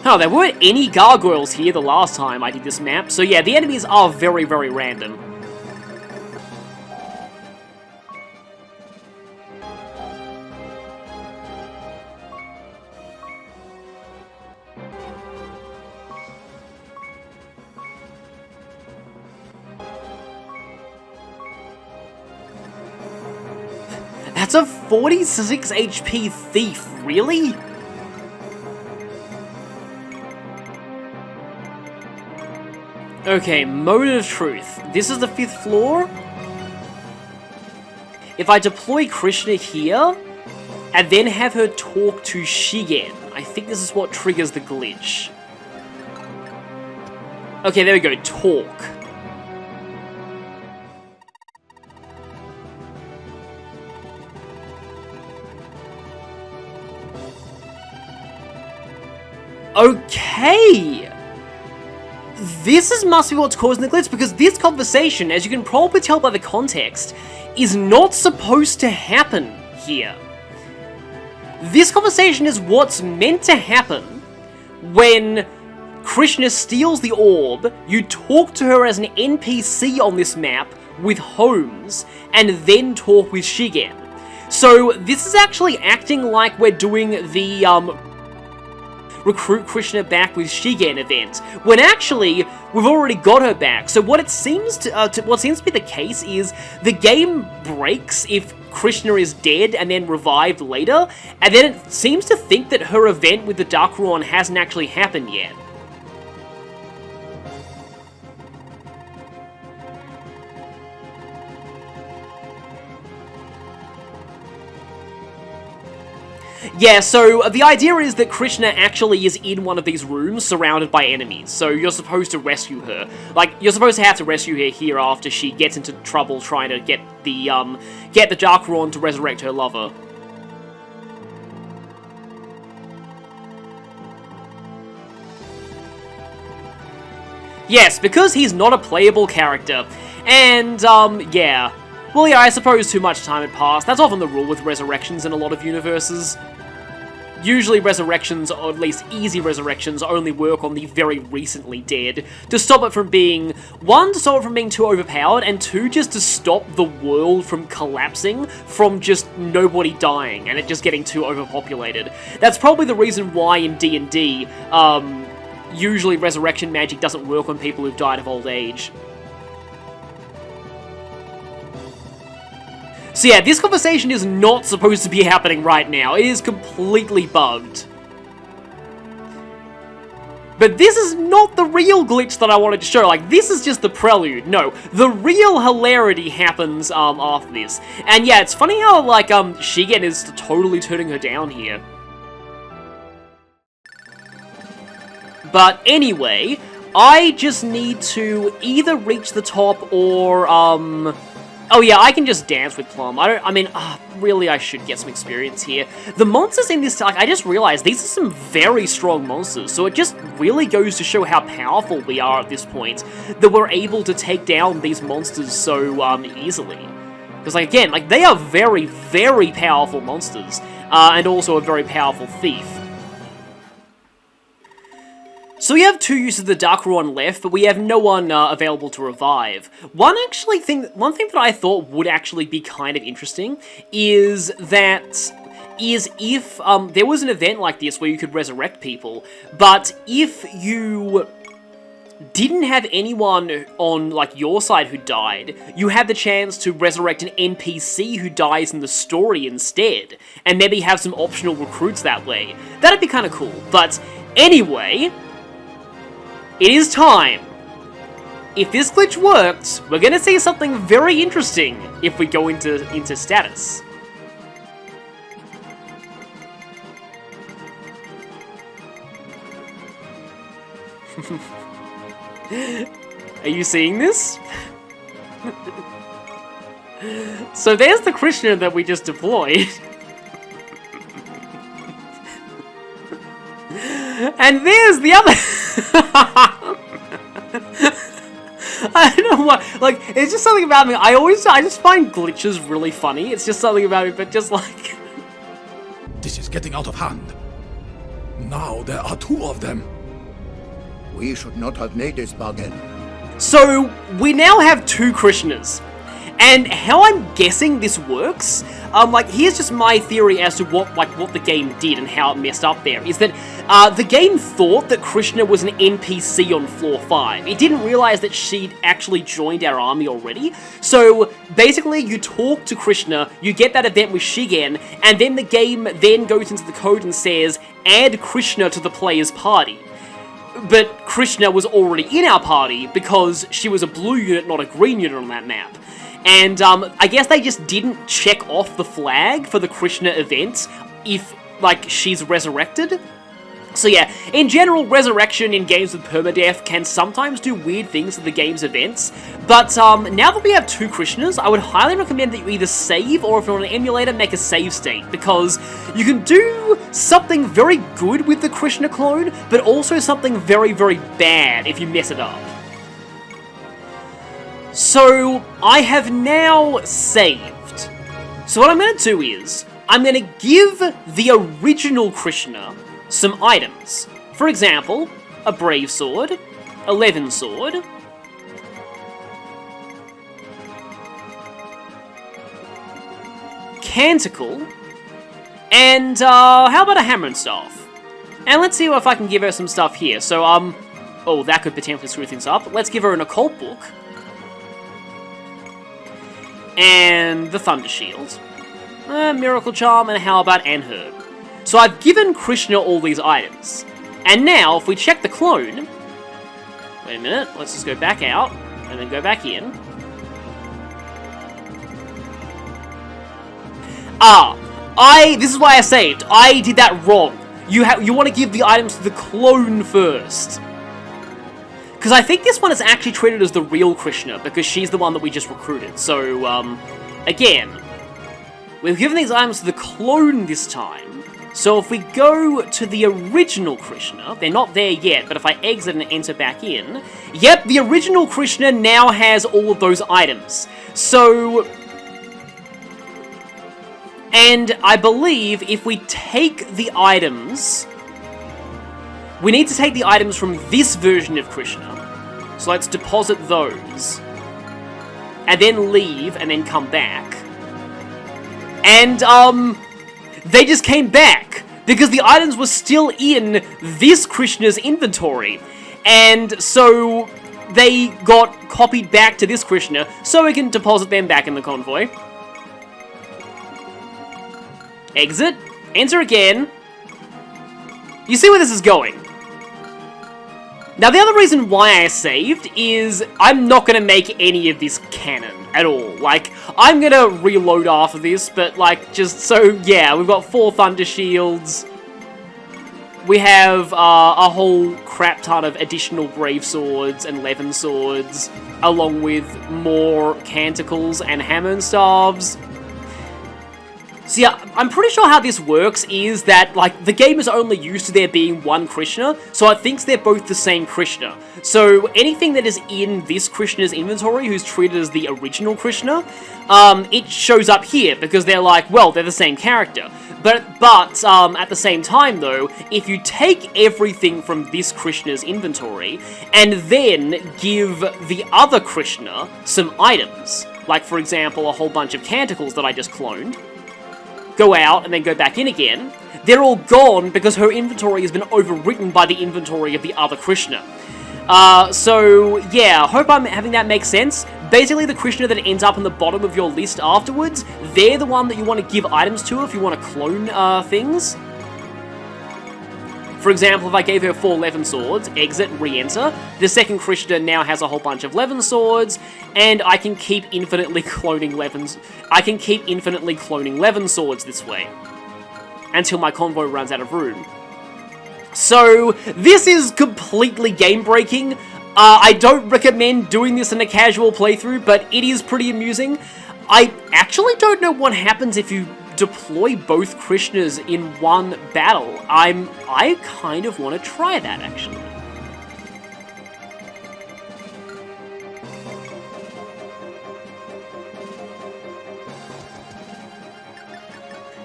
Oh, there weren't any gargoyles here the last time I did this map, so yeah, the enemies are very, very random. That's a 46 HP thief, really? Okay, Mode of Truth. This is the 5th floor. If I deploy Krishna here, and then have her talk to Shigen, I think this is what triggers the glitch. Okay, there we go, talk. Okay! Must be what's causing the glitch, because this conversation, as you can probably tell by the context, is not supposed to happen here. This conversation is what's meant to happen when Krishna steals the orb, you talk to her as an NPC on this map with Holmes, and then talk with Shigen. So this is actually acting like we're doing the, recruit Krishna back with Shigen event, when actually we've already got her back. So what seems to be the case is the game breaks if Krishna is dead and then revived later, and then it seems to think that her event with the Dark Ruin hasn't actually happened yet. Yeah, so the idea is that Krishna actually is in one of these rooms surrounded by enemies, so you're supposed to rescue her. Like, you're supposed to have to rescue her here after she gets into trouble trying to get the Dark Ruin to resurrect her lover. Yes, because he's not a playable character, and, yeah. Well, yeah, I suppose too much time had passed. That's often the rule with resurrections in a lot of universes. Usually resurrections, or at least easy resurrections, only work on the very recently dead, to stop it from being, 1, to stop it from being too overpowered, and 2, just to stop the world from collapsing, from just nobody dying, and it just getting too overpopulated. That's probably the reason why in D&D, usually resurrection magic doesn't work on people who've died of old age. So yeah, this conversation is not supposed to be happening right now. It is completely bugged. But this is not the real glitch that I wanted to show. Like, this is just the prelude. No, the real hilarity happens after this. And yeah, it's funny how, like, Shigen is totally turning her down here. But anyway, I just need to either reach the top or, oh yeah, I can just dance with Plum. Really I should get some experience here. The monsters in this, like, I just realized these are some very strong monsters, so it just really goes to show how powerful we are at this point, that we're able to take down these monsters so, easily. Because, like, again, like, they are very, very powerful monsters, and also a very powerful thief. So we have 2 uses of the Dark Ruin left, but we have no one available to revive. One thing that I thought would actually be kind of interesting is if there was an event like this where you could resurrect people, but if you didn't have anyone on, like, your side who died, you had the chance to resurrect an NPC who dies in the story instead, and maybe have some optional recruits that way. That'd be kind of cool. But anyway, it is time. If this glitch worked, we're gonna see something very interesting if we go into status. Are you seeing this? So there's the Krishna that we just deployed. And there's the other... I don't know what, like, it's just something about me, I just find glitches really funny. It's just something about me, but just like... This is getting out of hand. Now there are 2 of them. We should not have made this bargain. So, we now have 2 Krishnas. And how I'm guessing this works, here's just my theory as to what the game did and how it messed up there, is that the game thought that Krishna was an NPC on floor 5. It didn't realize that she'd actually joined our army already. So, basically, you talk to Krishna, you get that event with Shigen, and then the game then goes into the code and says, add Krishna to the player's party. But Krishna was already in our party because she was a blue unit, not a green unit on that map. And I guess they just didn't check off the flag for the Krishna event if, she's resurrected. So yeah, in general, resurrection in games with permadeath can sometimes do weird things to the game's events, but now that we have 2 Krishnas, I would highly recommend that you either save, or if you're on an emulator, make a save state, because you can do something very good with the Krishna clone, but also something very, very bad if you mess it up. So, I have now saved. So what I'm going to do is, I'm going to give the original Krishna some items. For example, a Brave Sword, a Levin Sword, Canticle, and how about a Hammer and Staff? And let's see if I can give her some stuff here. So, oh, that could potentially screw things up. Let's give her an Occult Book. And the Thunder Shield, Miracle Charm, and how about an Herb? So I've given Krishna all these items. And now, if we check the clone... Wait a minute, let's just go back out, and then go back in. This is why I saved. I did that wrong. You want to give the items to the clone first. Because I think this one is actually treated as the real Krishna, because she's the one that we just recruited. So, again, we've given these items to the clone this time. So if we go to the original Krishna, they're not there yet, but if I exit and enter back in, yep, the original Krishna now has all of those items. So, and I believe if we take the items... We need to take the items from this version of Krishna. So let's deposit those. And then leave, and then come back. And, they just came back. Because the items were still in this Krishna's inventory. And so, they got copied back to this Krishna, so we can deposit them back in the convoy. Exit. Enter again. You see where this is going. Now, the other reason why I saved is I'm not going to make any of this canon at all. I'm going to reload after this, but, just so, yeah, we've got 4 Thunder Shields. We have a whole crap ton of additional Brave Swords and Levin Swords, along with more Canticles and Hammer and Staves. So yeah, I'm pretty sure how this works is that, the game is only used to there being one Krishna, so it thinks they're both the same Krishna. So anything that is in this Krishna's inventory, who's treated as the original Krishna, it shows up here, because they're well, they're the same character. But at the same time, though, if you take everything from this Krishna's inventory, and then give the other Krishna some items, for example, a whole bunch of Canticles that I just cloned, go out, and then go back in again, they're all gone because her inventory has been overwritten by the inventory of the other Krishna. So, yeah, hope I'm having that make sense. Basically, the Krishna that ends up in the bottom of your list afterwards, they're the one that you want to give items to if you want to clone things. For example, if I gave her 4 Levin Swords, exit, re-enter, the second Krishna now has a whole bunch of Levin Swords, and I can keep infinitely cloning Levin Swords this way, until my convoy runs out of room. So, this is completely game-breaking. I don't recommend doing this in a casual playthrough, but it is pretty amusing. I actually don't know what happens if you deploy both Krishnas in one battle. I kind of want to try that, actually.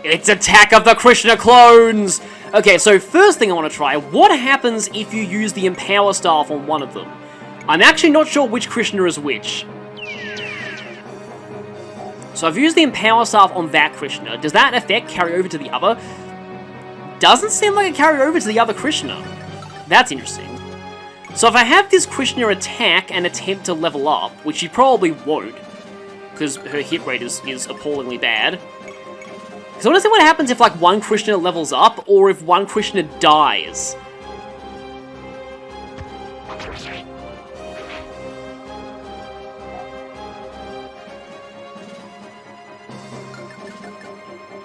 It's Attack of the Krishna Clones! Okay, so first thing I want to try, what happens if you use the Empower Staff on one of them? I'm actually not sure which Krishna is which. So I've used the Empower Staff on that Krishna. Does that effect carry over to the other? Doesn't seem like it carried over to the other Krishna. That's interesting. So if I have this Krishna attack and attempt to level up, which she probably won't, because her hit rate is appallingly bad. So I want to see what happens if, like, one Krishna levels up, or if one Krishna dies.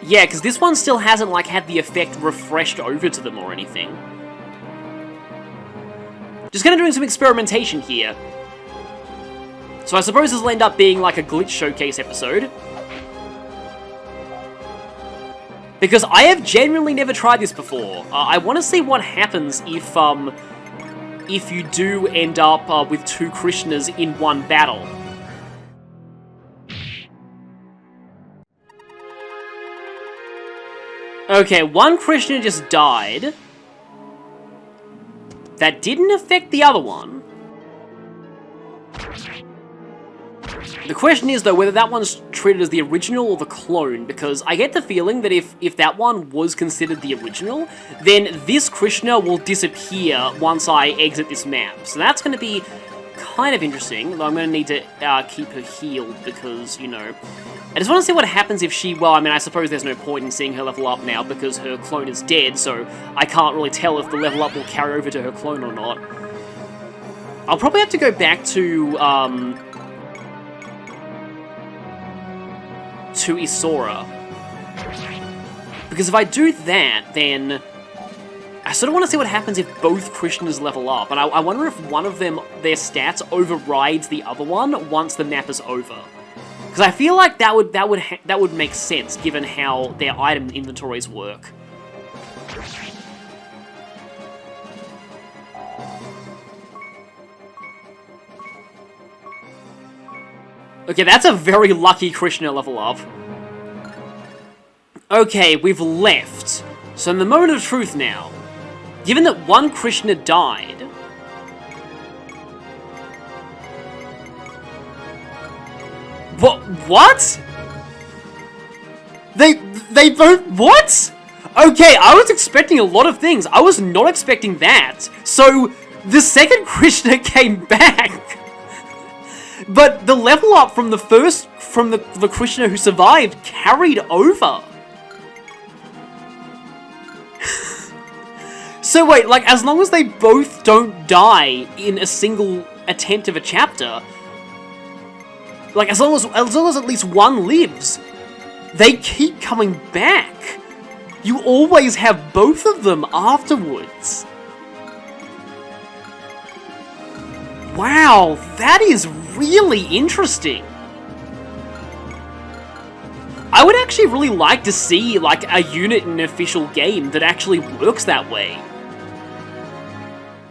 Yeah, because this one still hasn't, like, had the effect refreshed over to them or anything. Just kind of doing some experimentation here. So I suppose this will end up being, like, a glitch showcase episode. Because I have genuinely never tried this before. I want to see what happens if you do end up with two Krishnas in one battle. Okay, one Krishna just died. That didn't affect the other one. The question is, though, whether that one's treated as the original or the clone, because I get the feeling that if that one was considered the original, then this Krishna will disappear once I exit this map. So that's going to be kind of interesting, though I'm going to need to keep her healed, because, you know... I just want to see what happens if she... Well, I mean, I suppose there's no point in seeing her level up now, because her clone is dead, so I can't really tell if the level up will carry over to her clone or not. I'll probably have to go back to Isora. Because if I do that, then... I sort of want to see what happens if both Krishnas level up, and I wonder if one of them, their stats, overrides the other one once the map is over. Because I feel like that would make sense, given how their item inventories work. Okay, that's a very lucky Krishna level up. Okay, we've left. So in the moment of truth now, given that one Krishna died... What? They both... What? Okay, I was expecting a lot of things. I was not expecting that. So, the second Krishna came back. But the level up from the first... From the Krishna who survived carried over. So wait, like, as long as they both don't die in a single attempt of a chapter... Like, as long as at least one lives, they keep coming back. You always have both of them afterwards. Wow, that is really interesting. I would actually really like to see, like, a unit in an official game that actually works that way.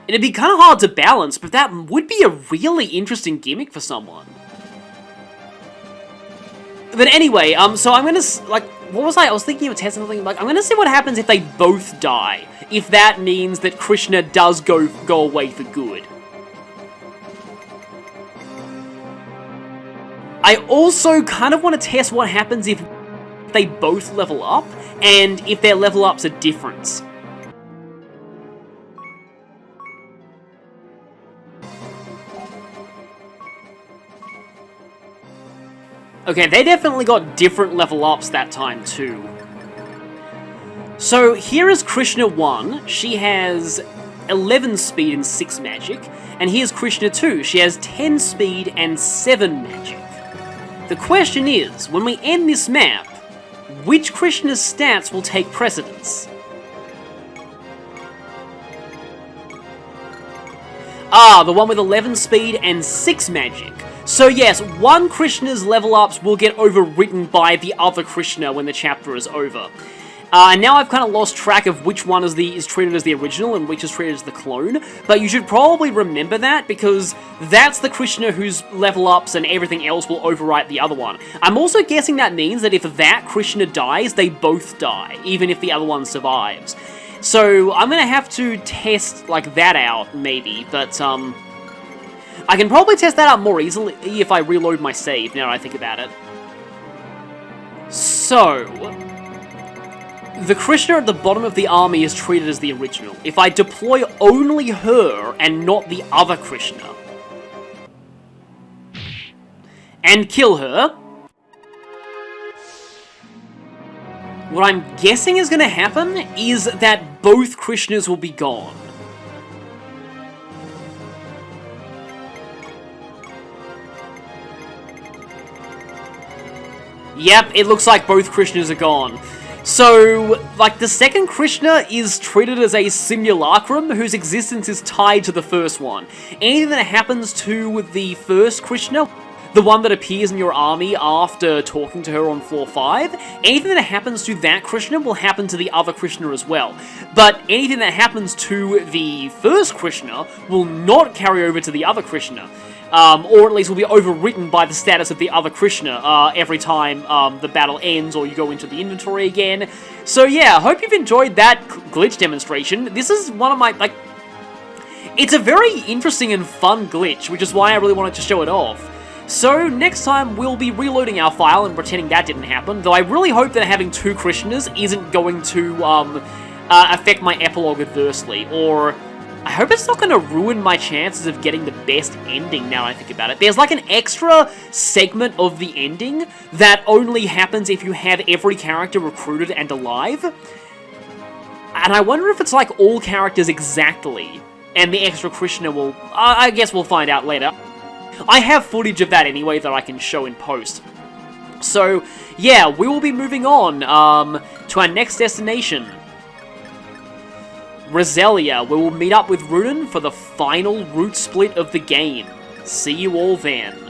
It'd be kind of hard to balance, but that would be a really interesting gimmick for someone. But anyway, so I'm gonna, like, what was I was thinking of testing something, like, I'm gonna see what happens if they both die. If that means that Krishna does go away for good. I also kind of want to test what happens if they both level up, and if their level ups are different. Okay, they definitely got different level ups that time too. So here is Krishna 1, she has 11 speed and 6 magic, and here's Krishna 2, she has 10 speed and 7 magic. The question is, when we end this map, which Krishna's stats will take precedence? Ah, the one with 11 speed and 6 magic. So yes, one Krishna's level ups will get overwritten by the other Krishna when the chapter is over. And now I've kind of lost track of which one is treated as the original and which is treated as the clone, but you should probably remember that, because that's the Krishna whose level ups and everything else will overwrite the other one. I'm also guessing that means that if that Krishna dies, they both die, even if the other one survives. So I'm gonna have to test, like, that out, maybe, but, I can probably test that out more easily if I reload my save, now that I think about it. So, the Krishna at the bottom of the army is treated as the original. If I deploy only her and not the other Krishna, and kill her, what I'm guessing is going to happen is that both Krishnas will be gone. Yep, it looks like both Krishnas are gone. So, like, the second Krishna is treated as a simulacrum whose existence is tied to the first one. Anything that happens to the first Krishna, the one that appears in your army after talking to her on floor 5, anything that happens to that Krishna will happen to the other Krishna as well. But anything that happens to the first Krishna will not carry over to the other Krishna. Or at least will be overwritten by the status of the other Krishna every time the battle ends or you go into the inventory again. So yeah, hope you've enjoyed that glitch demonstration. This is one of my, like, it's a very interesting and fun glitch, which is why I really wanted to show it off. So next time we'll be reloading our file and pretending that didn't happen, though I really hope that having 2 Krishnas isn't going to affect my epilogue adversely, or I hope it's not going to ruin my chances of getting the best ending now I think about it. There's like an extra segment of the ending that only happens if you have every character recruited and alive. And I wonder if it's like all characters exactly, and the extra Krishna will... I guess we'll find out later. I have footage of that anyway that I can show in post. So, yeah, we will be moving on to our next destination. Roselia, where we'll meet up with Runen for the final route split of the game. See you all then.